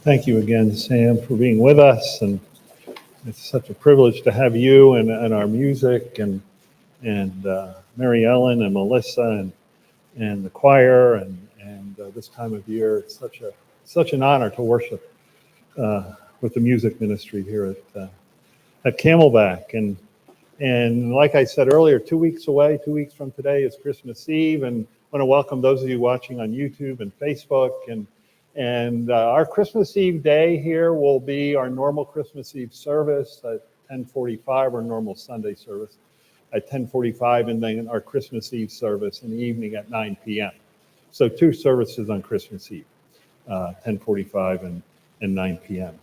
Thank you again, Sam, for being with us, and it's such a privilege to have you and our music and Mary Ellen and Melissa and the choir and this time of year. It's such an honor to worship with the music ministry here at Camelback. And like I said earlier, 2 weeks away, 2 weeks from today is Christmas Eve, and I want to welcome those of you watching on YouTube and Facebook. And our Christmas Eve day here will be our normal Christmas Eve service at 10:45, our normal Sunday service at 10:45, and then our Christmas Eve service in the evening at 9 p.m. So 2 services on Christmas Eve, 10:45 and 9 p.m.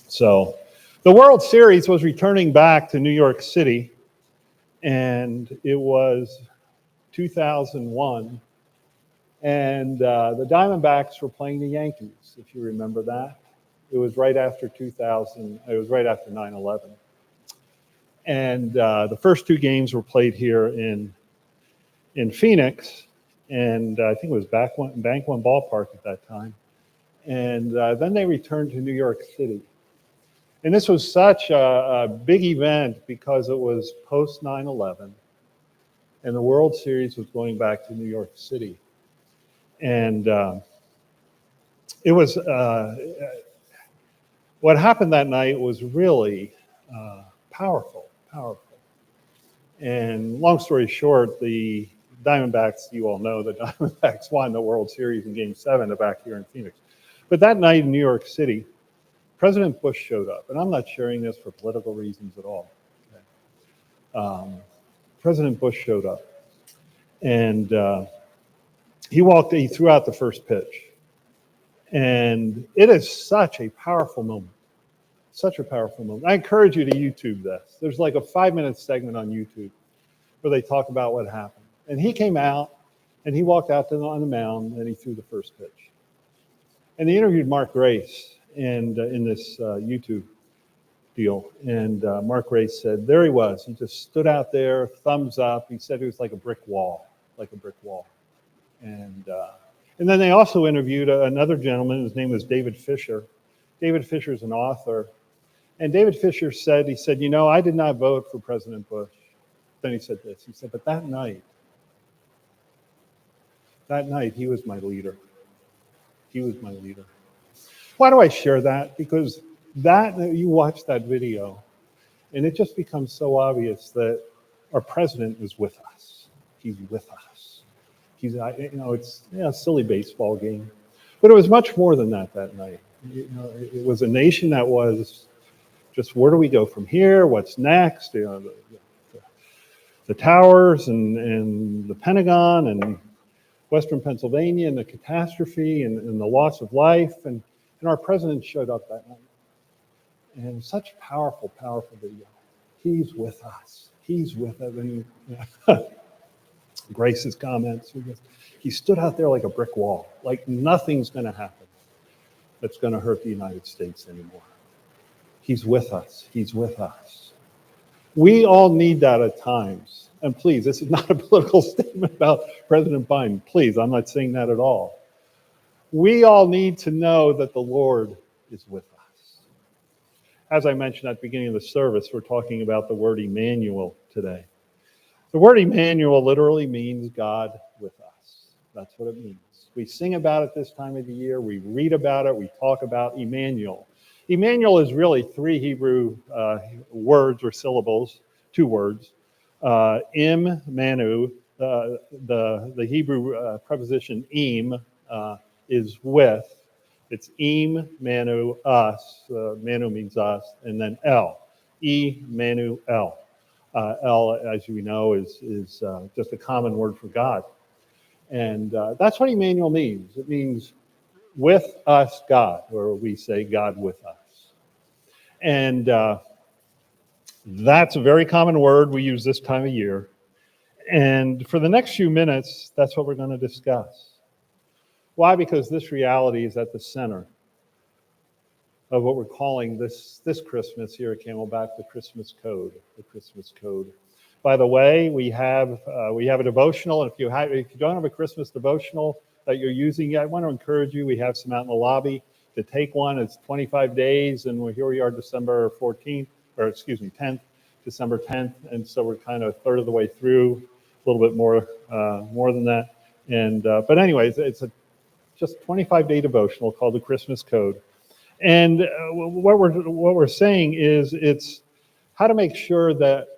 So the World Series was returning back to New York City, and it was 2001. And the Diamondbacks were playing the Yankees, if you remember that. It was right after 2000, it was right after 9/11. And the first 2 games were played here in Phoenix, and I think it was Bank One Ballpark at that time. And then they returned to New York City. And this was such a big event because it was post 9/11, and the World Series was going back to New York City. And it was, what happened that night was really powerful. And long story short, the Diamondbacks, you all know, the Diamondbacks won the World Series in Game 7 back here in Phoenix. But that night in New York City, President Bush showed up. And I'm not sharing this for political reasons at all. Okay? President Bush showed up. And he threw out the first pitch. And it is such a powerful moment. Such a powerful moment. I encourage you to YouTube this. There's like a 5-minute segment on YouTube where they talk about what happened. And he came out and he walked out on the mound and he threw the first pitch. And they interviewed Mark Grace in this YouTube. deal. And Mark Ray said, there he was. He just stood out there, thumbs up. He said it was like a brick wall, like a brick wall. And then they also interviewed another gentleman. His name was David Fisher. David Fisher is an author. And David Fisher said, I did not vote for President Bush. Then he said this. He said, but that night, he was my leader. He was my leader. Why do I share that? Because you watch that video, and it just becomes so obvious that our president is with us. He's with us. It's a silly baseball game, but it was much more than that night. It was a nation that was just, where do we go from here? What's next? The towers and the Pentagon and Western Pennsylvania and the catastrophe and the loss of life. And our president showed up that night. And such powerful, powerful video. He's with us. He's with us. And Grace's comments. He stood out there like a brick wall, like nothing's going to happen that's going to hurt the United States anymore. He's with us. He's with us. We all need that at times. And please, this is not a political statement about President Biden. Please, I'm not saying that at all. We all need to know that the Lord is with us. As I mentioned at the beginning of the service, we're talking about the word Immanuel today. The word Immanuel literally means God with us. That's what it means. We sing about it this time of the year. We read about it. We talk about Immanuel. Immanuel is really three Hebrew words or syllables, two words. Manu, the Hebrew preposition im is with. It's im, manu, us. Manu means us, and then el. Immanuel. El, as you know, is just a common word for God. And that's what Immanuel means. It means with us God, or we say God with us. And that's a very common word we use this time of year. And for the next few minutes, that's what we're going to discuss. Why? Because this reality is at the center of what we're calling this Christmas here at Camelback, the Christmas Code. The Christmas Code. By the way, we have a devotional, and if you don't have a Christmas devotional that you're using yet, I want to encourage you. We have some out in the lobby to take one. It's 25 days, and here we are, December 10th, December 10th, and so we're kind of a third of the way through, a little bit more than that. And but anyways, it's a just 25-day devotional called the Christmas Code. And what we're saying is it's how to make sure that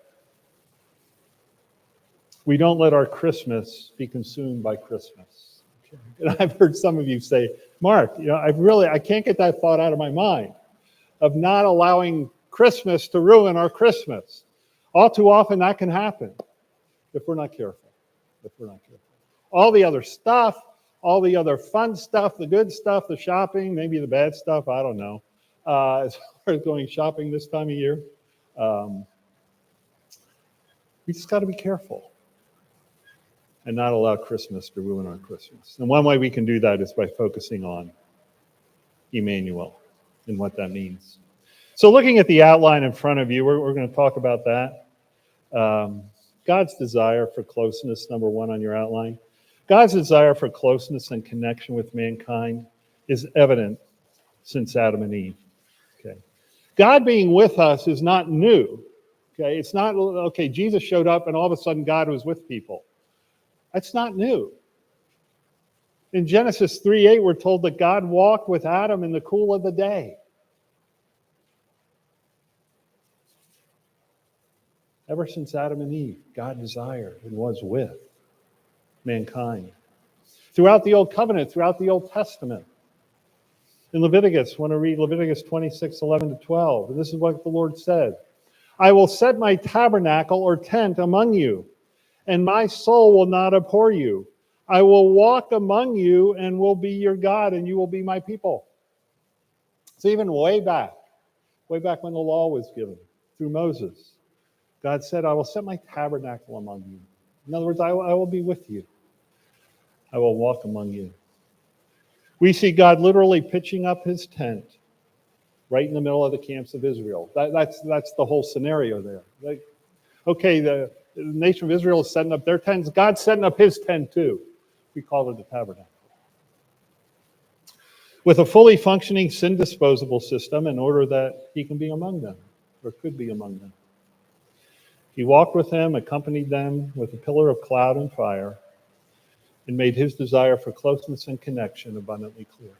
we don't let our Christmas be consumed by Christmas. Okay. And I've heard some of you say, Mark, I can't get that thought out of my mind of not allowing Christmas to ruin our Christmas. All too often that can happen if we're not careful. All the other stuff, all the other fun stuff, the good stuff, the shopping, maybe the bad stuff, I don't know. As far as going shopping this time of year, we just got to be careful and not allow Christmas to ruin our Christmas. And one way we can do that is by focusing on Immanuel and what that means. So looking at the outline in front of you, we're going to talk about that. God's desire for closeness, number one on your outline. God's desire for closeness and connection with mankind is evident since Adam and Eve. Okay. God being with us is not new. Okay, it's not, Jesus showed up and all of a sudden God was with people. That's not new. In Genesis 3:8, we're told that God walked with Adam in the cool of the day. Ever since Adam and Eve, God desired and was with mankind. Throughout the Old Covenant, throughout the Old Testament. In Leviticus, I want to read Leviticus 26:11-12. And this is what the Lord said. I will set my tabernacle or tent among you, and my soul will not abhor you. I will walk among you and will be your God, and you will be my people. So even way back when the law was given through Moses, God said, I will set my tabernacle among you. In other words, I will be with you. I will walk among you. We see God literally pitching up his tent right in the middle of the camps of Israel. That's the whole scenario there. Like, okay, the nation of Israel is setting up their tents. God's setting up his tent too. We call it the tabernacle. With a fully functioning sin disposable system in order that he can be among them, or could be among them. He walked with them, accompanied them with a pillar of cloud and fire, and made his desire for closeness and connection abundantly clear.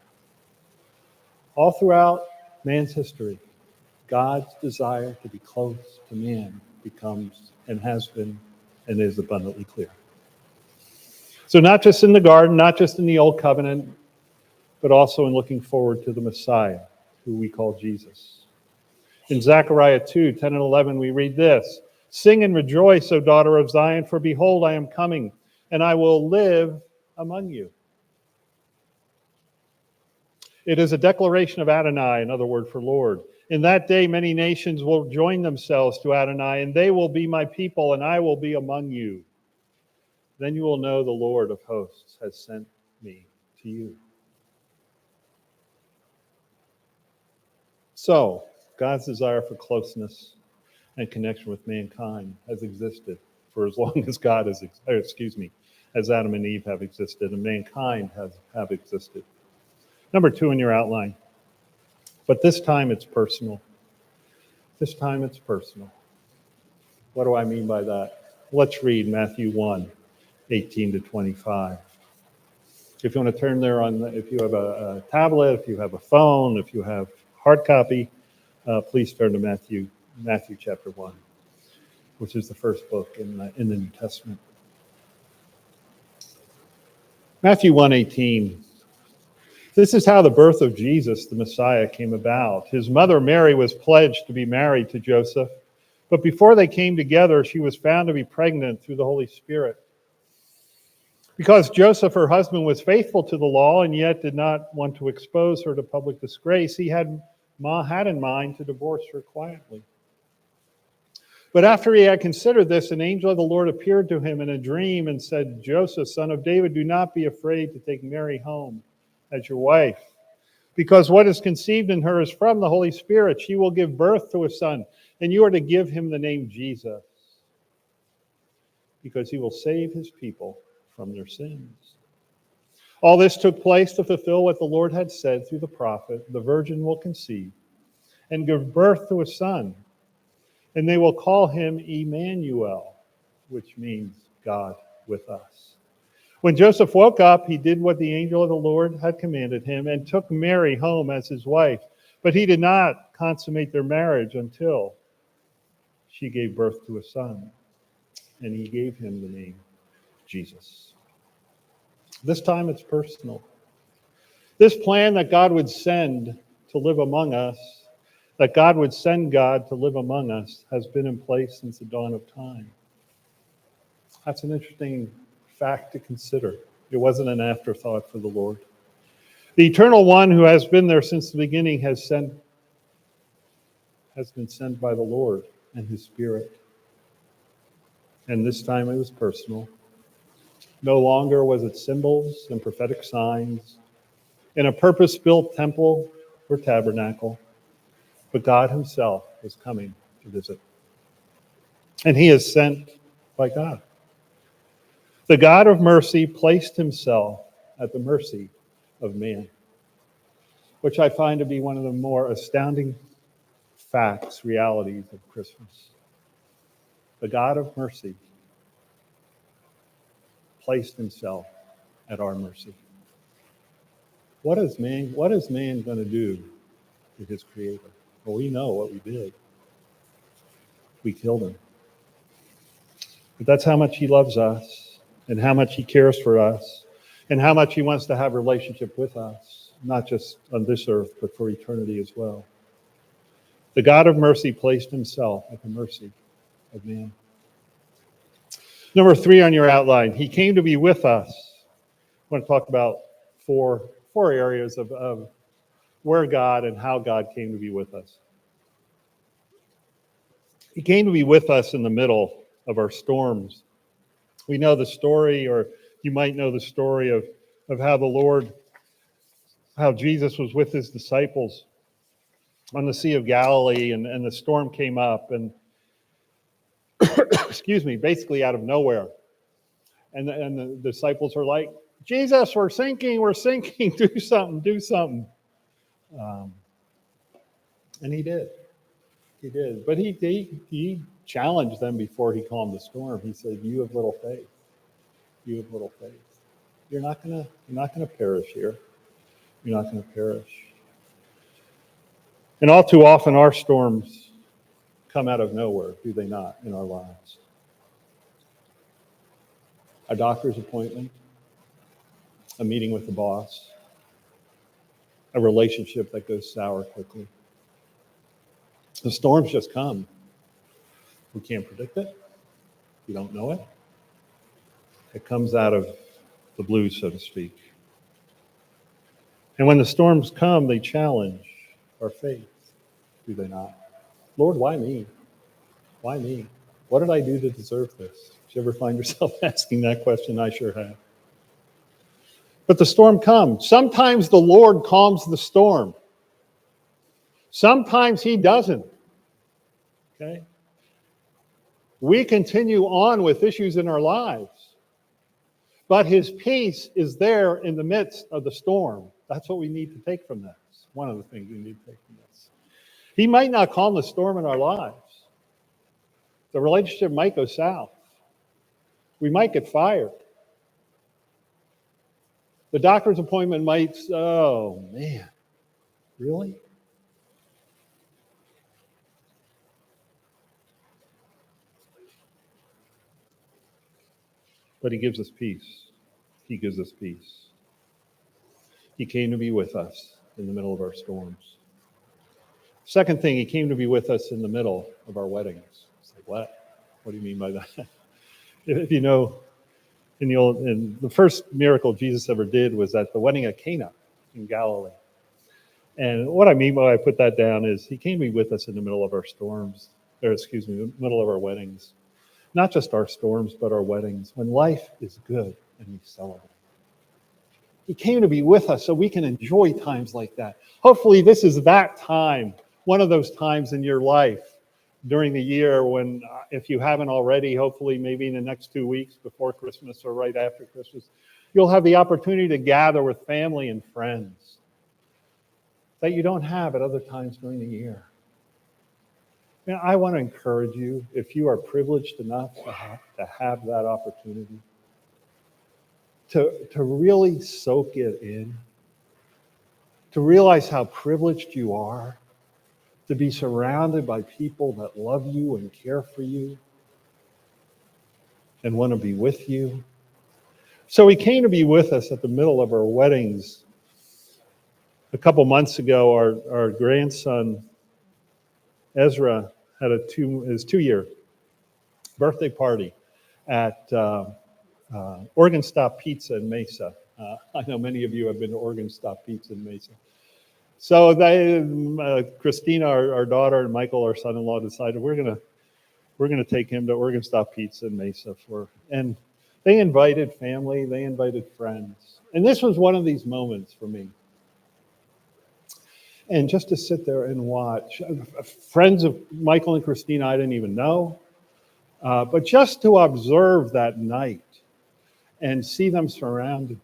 All throughout man's history, God's desire to be close to man becomes and has been and is abundantly clear. So not just in the garden, not just in the old covenant, but also in looking forward to the Messiah, who we call Jesus. In Zechariah 2:10 and 11, we read this: "Sing and rejoice, O daughter of Zion, for behold, I am coming, and I will live among you." It is a declaration of Adonai, another word for Lord. In that day, many nations will join themselves to Adonai, and they will be my people, and I will be among you. Then you will know the Lord of hosts has sent me to you. So, God's desire for closeness and connection with mankind has existed for as long as as Adam and Eve have existed, and mankind have existed. Number 2 in your outline. But this time it's personal. This time it's personal. What do I mean by that? Let's read Matthew 1:18 to 25. If you want to turn there if you have a tablet, if you have a phone, if you have hard copy, please turn to Matthew chapter 1, which is the first book in the New Testament. Matthew 1:18. This is how the birth of Jesus, the Messiah, came about. His mother Mary was pledged to be married to Joseph, but before they came together, she was found to be pregnant through the Holy Spirit. Because Joseph, her husband, was faithful to the law and yet did not want to expose her to public disgrace, he had in mind to divorce her quietly. But after he had considered this, an angel of the Lord appeared to him in a dream and said, "Joseph, son of David, do not be afraid to take Mary home as your wife, because what is conceived in her is from the Holy Spirit. She will give birth to a son, and you are to give him the name Jesus, because he will save his people from their sins." All this took place to fulfill what the Lord had said through the prophet: "The virgin will conceive and give birth to a son, and they will call him Immanuel," which means God with us. When Joseph woke up, he did what the angel of the Lord had commanded him and took Mary home as his wife. But he did not consummate their marriage until she gave birth to a son, and he gave him the name Jesus. This time it's personal. This plan that God would send to live among us, that God would send God to live among us, has been in place since the dawn of time. That's an interesting fact to consider. It wasn't an afterthought for the Lord. The Eternal One, who has been there since the beginning, has been sent by the Lord and his Spirit. And this time it was personal. No longer was it symbols and prophetic signs in a purpose-built temple or tabernacle, but God himself was coming to visit. And he is sent by God. The God of mercy placed himself at the mercy of man, which I find to be one of the more astounding facts, realities of Christmas. The God of mercy placed himself at our mercy. What is man going to do to his creator? Well, we know what we did. We killed him. But that's how much he loves us, and how much he cares for us, and how much he wants to have a relationship with us, not just on this earth, but for eternity as well. The God of mercy placed himself at the mercy of man. Number 3 on your outline, he came to be with us. I want to talk about four areas of where God and how God came to be with us. He came to be with us in the middle of our storms. We know the story, or you might know the story of how Jesus was with his disciples on the Sea of Galilee, and the storm came up, and excuse me, basically out of nowhere. And the disciples are like, Jesus, we're sinking, do something, do something. And he did. He did. But he challenged them before he calmed the storm. He said, you have little faith. You have little faith. You're not gonna perish here. You're not gonna perish. And all too often our storms come out of nowhere, do they not, in our lives? A doctor's appointment, a meeting with the boss, a relationship that goes sour quickly. The storms just come. We can't predict it. We don't know it. It comes out of the blue, so to speak. And when the storms come, they challenge our faith, do they not? Lord, why me? Why me? What did I do to deserve this? Did you ever find yourself asking that question? I sure have. But the storm comes. Sometimes the Lord calms the storm. Sometimes he doesn't. Okay? We continue on with issues in our lives. But his peace is there in the midst of the storm. That's what we need to take from this. One of the things we need to take from this. He might not calm the storm in our lives. The relationship might go south. We might get fired. The doctor's appointment might, oh man, really? But he gives us peace. He gives us peace. He came to be with us in the middle of our storms. Second thing, he came to be with us in the middle of our weddings. It's like, what? What do you mean by that? If you know, in the first miracle Jesus ever did was at the wedding at Cana in Galilee. And what I mean by I put that down is he came to be with us in the middle of our storms, the middle of our weddings. Not just our storms, but our weddings. When life is good and we celebrate. He came to be with us so we can enjoy times like that. Hopefully this is that time, one of those times in your life during the year when, if you haven't already, hopefully maybe in the next 2 weeks before Christmas or right after Christmas, you'll have the opportunity to gather with family and friends that you don't have at other times during the year. Now, I want to encourage you, if you are privileged enough to have that opportunity, to really soak it in, to realize how privileged you are, to be surrounded by people that love you and care for you and want to be with you. So he came to be with us at the middle of our weddings. A couple months ago, our grandson, Ezra, had his 2-year birthday party at Oregon Stop Pizza in Mesa. I know many of you have been to Oregon Stop Pizza in Mesa. So Christina, our daughter, and Michael, our son-in-law, decided we're gonna take him to Oregon Stop Pizza in Mesa and they invited family, they invited friends, and this was one of these moments for me. And just to sit there and watch friends of Michael and Christina I didn't even know, but just to observe that night and see them surrounded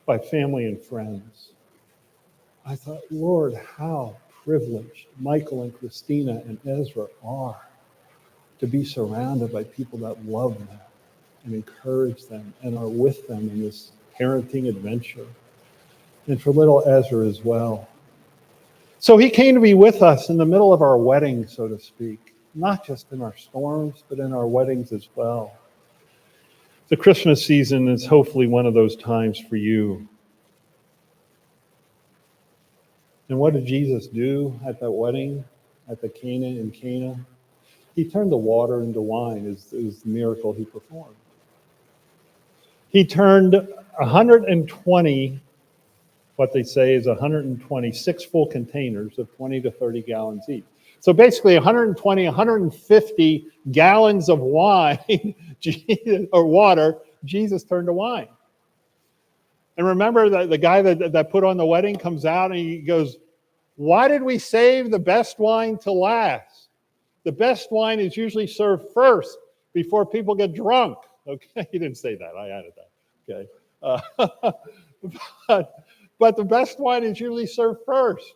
by family and friends. I thought, Lord, how privileged Michael and Christina and Ezra are to be surrounded by people that love them and encourage them and are with them in this parenting adventure. And for little Ezra as well. So he came to be with us in the middle of our wedding, so to speak, not just in our storms, but in our weddings as well. The Christmas season is hopefully one of those times for you. And what did Jesus do at that wedding, at the Cana in Cana? He turned the water into wine, is the miracle he performed. He turned 120, what they say is 126 full containers of 20 to 30 gallons each. So basically 120, 150 gallons of wine or water, Jesus turned to wine. And remember the guy that put on the wedding comes out and he goes, why did we save the best wine to last? The best wine is usually served first before people get drunk. Okay, he didn't say that. I added that. Okay. But the best wine is usually served first.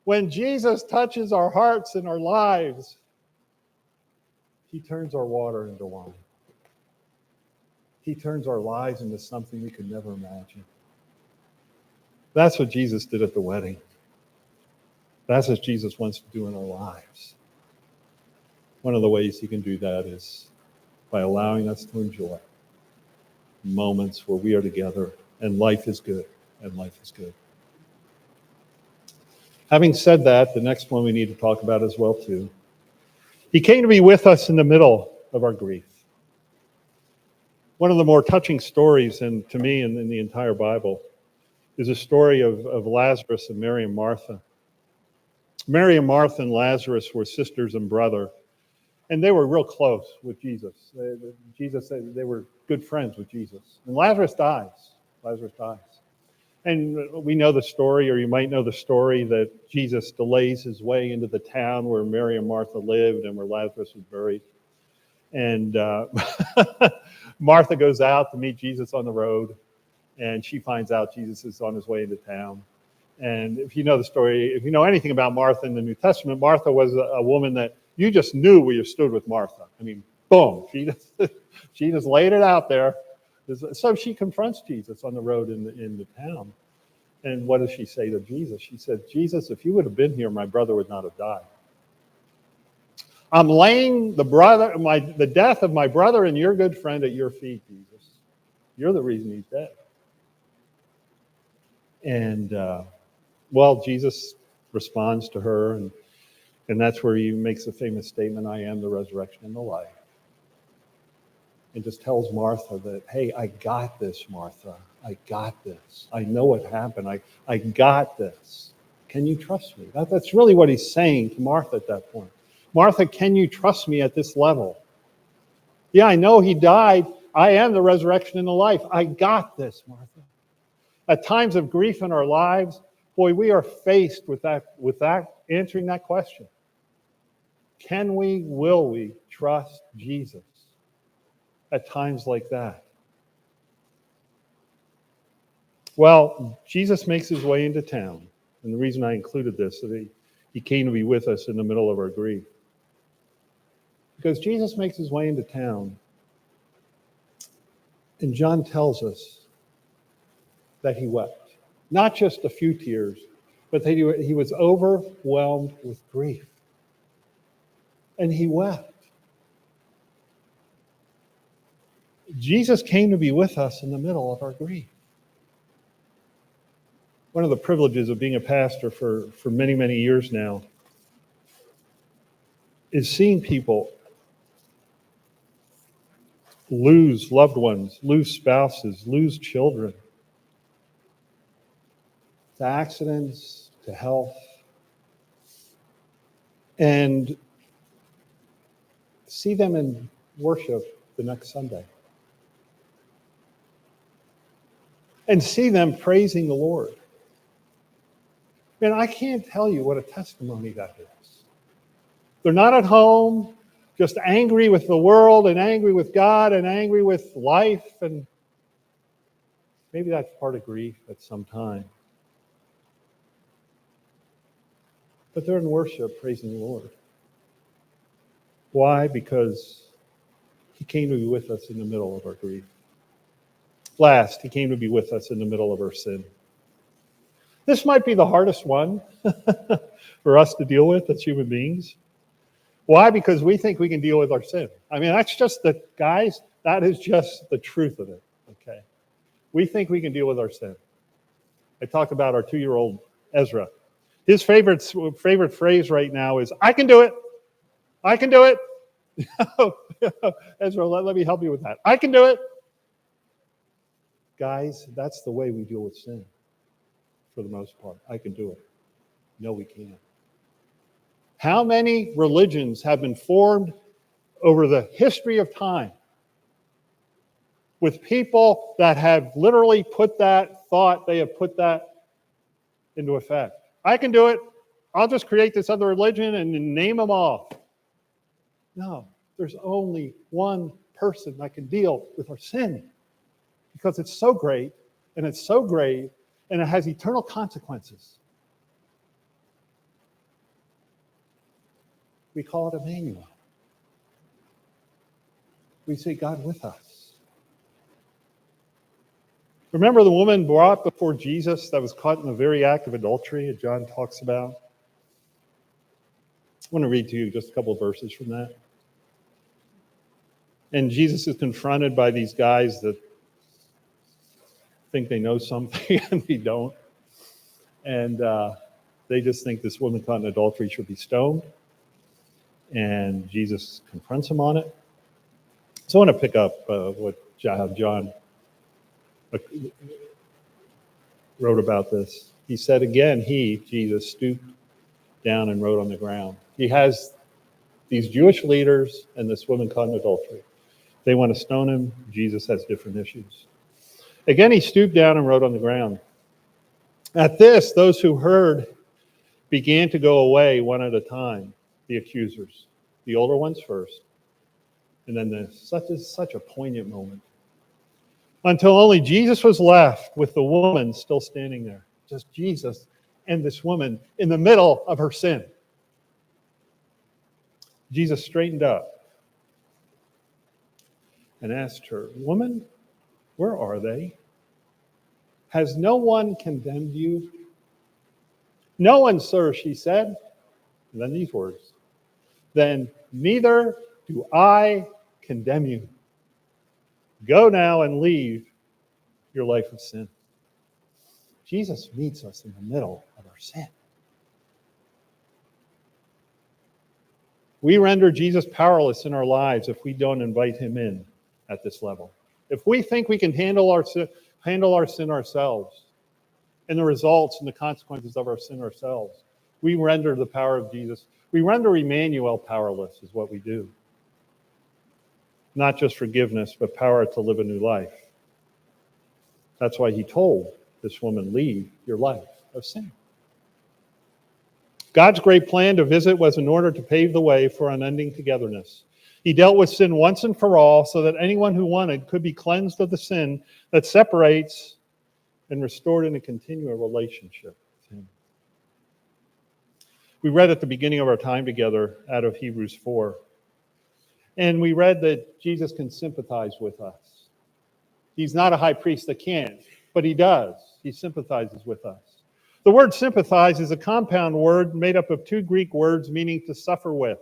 When Jesus touches our hearts and our lives, he turns our water into wine. He turns our lives into something we could never imagine. That's what Jesus did at the wedding. That's what Jesus wants to do in our lives. One of the ways he can do that is by allowing us to enjoy moments where we are together and life is good, and life is good. Having said that, the next one we need to talk about as well too. He came to be with us in the middle of our grief. One of the more touching stories, and to me, in the entire Bible, is a story of Lazarus and Mary and Martha. Mary and Martha and Lazarus were sisters and brother, and they were real close with Jesus. They were good friends with Jesus. And Lazarus dies. Lazarus dies. And we know the story, or you might know the story, that Jesus delays his way into the town where Mary and Martha lived and where Lazarus was buried. And Martha goes out to meet Jesus on the road, and she finds out Jesus is on his way into town. And if you know the story, if you know anything about Martha in the New Testament, Martha was a woman that you just knew where you stood with Martha. I mean, boom, she just laid it out there. So she confronts Jesus on the road in the town. And what does she say to Jesus? She said, Jesus, if you would have been here, my brother would not have died. I'm laying the death of my brother and your good friend at your feet, Jesus. You're the reason he's dead. And, Jesus responds to her, and that's where he makes the famous statement, I am the resurrection and the life. And just tells Martha that, hey, I got this, Martha. I got this. I know what happened. I got this. Can you trust me? That's really what he's saying to Martha at that point. Martha, can you trust me at this level? Yeah, I know he died. I am the resurrection and the life. I got this, Martha. At times of grief in our lives, boy, we are faced with that answering that question. Can we, will we trust Jesus at times like that? Well, Jesus makes his way into town. And the reason I included this, that he came to be with us in the middle of our grief. Because Jesus makes his way into town. And John tells us that he wept. Not just a few tears, but that he was overwhelmed with grief. And he wept. Jesus came to be with us in the middle of our grief. One of the privileges of being a pastor for many, many years now is seeing people lose loved ones, lose spouses, lose children, to accidents, to health, and see them in worship the next Sunday. And see them praising the Lord. Man, I can't tell you what a testimony that is. They're not at home, just angry with the world and angry with God and angry with life. And maybe that's part of grief at some time. But they're in worship praising the Lord. Why? Because he came to be with us in the middle of our grief. Last, he came to be with us in the middle of our sin. This might be the hardest one for us to deal with as human beings. Why? Because we think we can deal with our sin. I mean, that is just the truth of it, okay? We think we can deal with our sin. I talked about our 2-year-old Ezra. His favorite phrase right now is, I can do it. I can do it. Ezra, let me help you with that. I can do it. Guys, that's the way we deal with sin for the most part. I can do it. No, we can't. How many religions have been formed over the history of time with people that have literally put that thought, they have put that into effect. I can do it. I'll just create this other religion and name them off. No, there's only one person that can deal with our sin because it's so great and it's so grave and it has eternal consequences. We call it Immanuel. We say God with us. Remember the woman brought before Jesus that was caught in the very act of adultery that John talks about? I want to read to you just a couple of verses from that. And Jesus is confronted by these guys that think they know something and they don't. And they just think this woman caught in adultery should be stoned. And Jesus confronts him on it. So I want to pick up what John wrote about this. He said again, Jesus, stooped down and wrote on the ground. He has these Jewish leaders and this woman caught in adultery. They want to stone him. Jesus has different issues. Again, he stooped down and wrote on the ground. At this, those who heard began to go away one at a time, the accusers, the older ones first. And then such a poignant moment. Until only Jesus was left with the woman still standing there. Just Jesus and this woman in the middle of her sin. Jesus straightened up and asked her, "Woman, where are they? Has no one condemned you?" "No one, sir," she said. And then these words, "Then neither do I condemn you. Go now and leave your life of sin." Jesus meets us in the middle of our sin. We render Jesus powerless in our lives if we don't invite him in at this level. If we think we can handle our sin ourselves and the results and the consequences of our sin ourselves, we render the power of Jesus. We render Immanuel powerless is what we do. Not just forgiveness, but power to live a new life. That's why he told this woman, leave your life of sin. God's great plan to visit was in order to pave the way for unending togetherness. He dealt with sin once and for all so that anyone who wanted could be cleansed of the sin that separates and restored in a continual relationship with him. We read at the beginning of our time together out of Hebrews 4. And we read that Jesus can sympathize with us. He's not a high priest that can't, but he does. He sympathizes with us. The word sympathize is a compound word made up of two Greek words meaning to suffer with.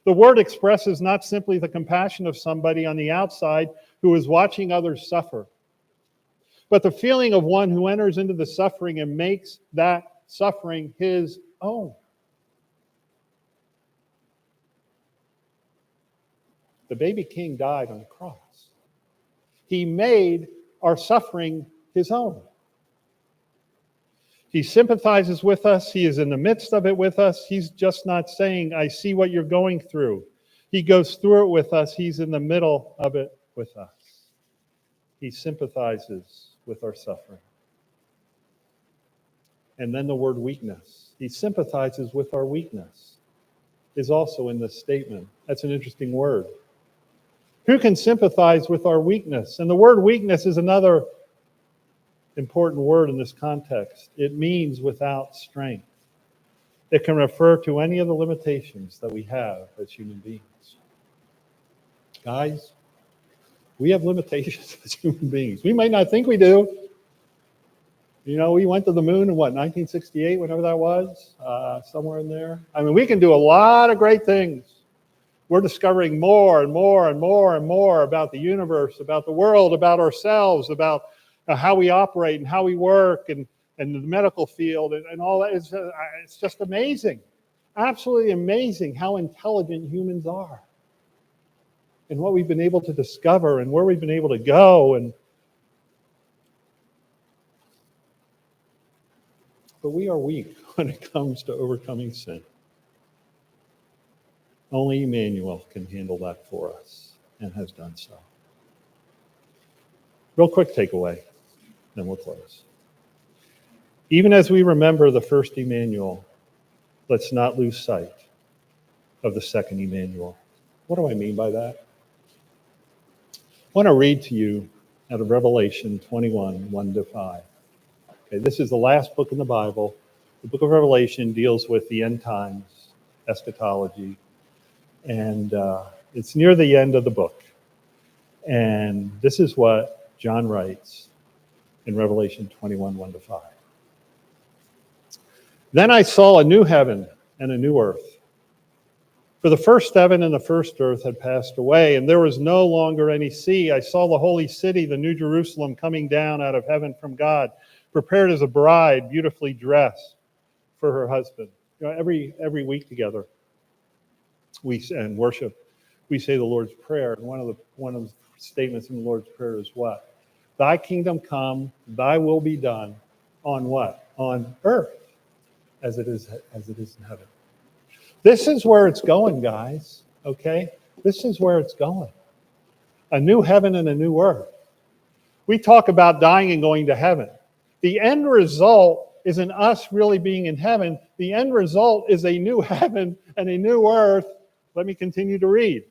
The word expresses not simply the compassion of somebody on the outside who is watching others suffer, but the feeling of one who enters into the suffering and makes that suffering his own. The baby king died on the cross. He made our suffering his own. He sympathizes with us. He is in the midst of it with us. He's just not saying, I see what you're going through. He goes through it with us. He's in the middle of it with us. He sympathizes with our suffering. And then the word weakness. He sympathizes with our weakness is also in this statement. That's an interesting word. Who can sympathize with our weakness? And the word weakness is another important word in this context. It means without strength. It can refer to any of the limitations that we have as human beings. Guys, we have limitations as human beings. We might not think we do. You know, we went to the moon in 1968, whenever that was, somewhere in there. I mean, we can do a lot of great things. We're discovering more and more and more and more about the universe, about the world, about ourselves, about how we operate and how we work and the medical field and all that. It's just amazing. Absolutely amazing how intelligent humans are and what we've been able to discover and where we've been able to go. But we are weak when it comes to overcoming sin. Only Immanuel can handle that for us and has done so. Real quick takeaway, then we'll close. Even as we remember the first Immanuel, let's not lose sight of the second Immanuel. What do I mean by that? I want to read to you out of Revelation 21, 1 to 5. Okay, this is the last book in the Bible. The book of Revelation deals with the end times, eschatology, and it's near the end of the book. And this is what John writes in Revelation 21, 1 to 5. Then I saw a new heaven and a new earth. For the first heaven and the first earth had passed away, and there was no longer any sea. I saw the holy city, the New Jerusalem, coming down out of heaven from God, prepared as a bride, beautifully dressed for her husband. You know, every week together, we and worship, we say the Lord's Prayer. And one of the statements in the Lord's Prayer is what? Thy kingdom come, thy will be done on what? On earth as it is in heaven. This is where it's going, guys. Okay? This is where it's going. A new heaven and a new earth. We talk about dying and going to heaven. The end result isn't us really being in heaven. The end result is a new heaven and a new earth. Let me continue to read.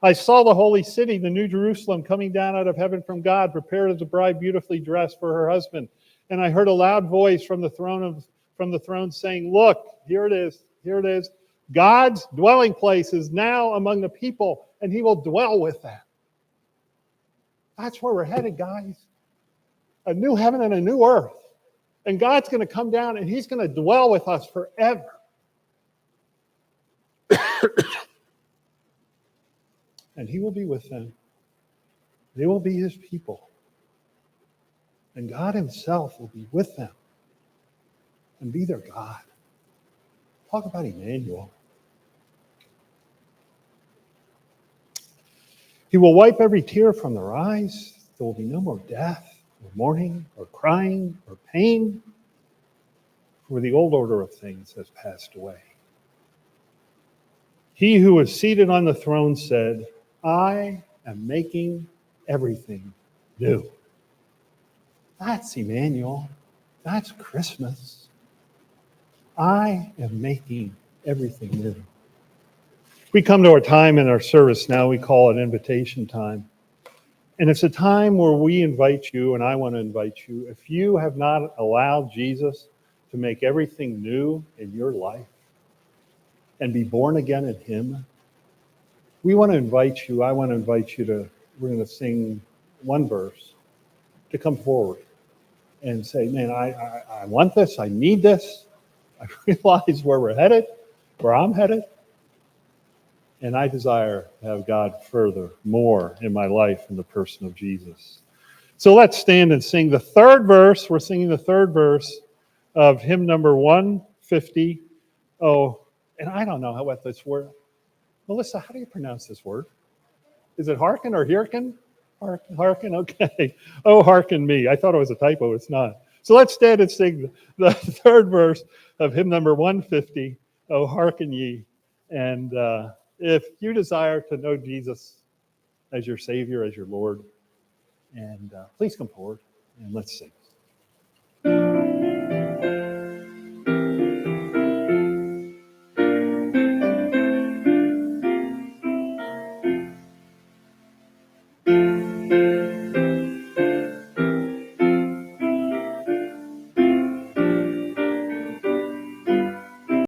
I saw the holy city, the New Jerusalem, coming down out of heaven from God, prepared as a bride beautifully dressed for her husband. And I heard a loud voice from the throne saying, look, here it is. God's dwelling place is now among the people, and he will dwell with them. That's where we're headed, guys. A new heaven and a new earth. And God's going to come down, and he's going to dwell with us forever. And he will be with them. They will be his people. And God himself will be with them and be their God. Talk about Immanuel. He will wipe every tear from their eyes. There will be no more death, or mourning, or crying, or pain, for the old order of things has passed away. He who was seated on the throne said, I am making everything new. That's Immanuel. That's Christmas. I am making everything new. We come to our time in our service now. We call it invitation time. And it's a time where we invite you, and I want to invite you, if you have not allowed Jesus to make everything new in your life and be born again in him, I want to invite you to, we're going to sing one verse, to come forward and say, man, I want this, I need this, I realize where we're headed, where I'm headed, and I desire to have God further, more in my life in the person of Jesus. So let's stand and sing the third verse. We're singing the third verse of hymn number 150. Oh, and I don't know what this word, Melissa, how do you pronounce this word? Is it hearken or hearken? Hearken, okay. Oh, hearken me. I thought it was a typo. It's not. So let's stand and sing the third verse of hymn number 150, Oh, hearken ye. And if you desire to know Jesus as your Savior, as your Lord, and please come forward and let's sing.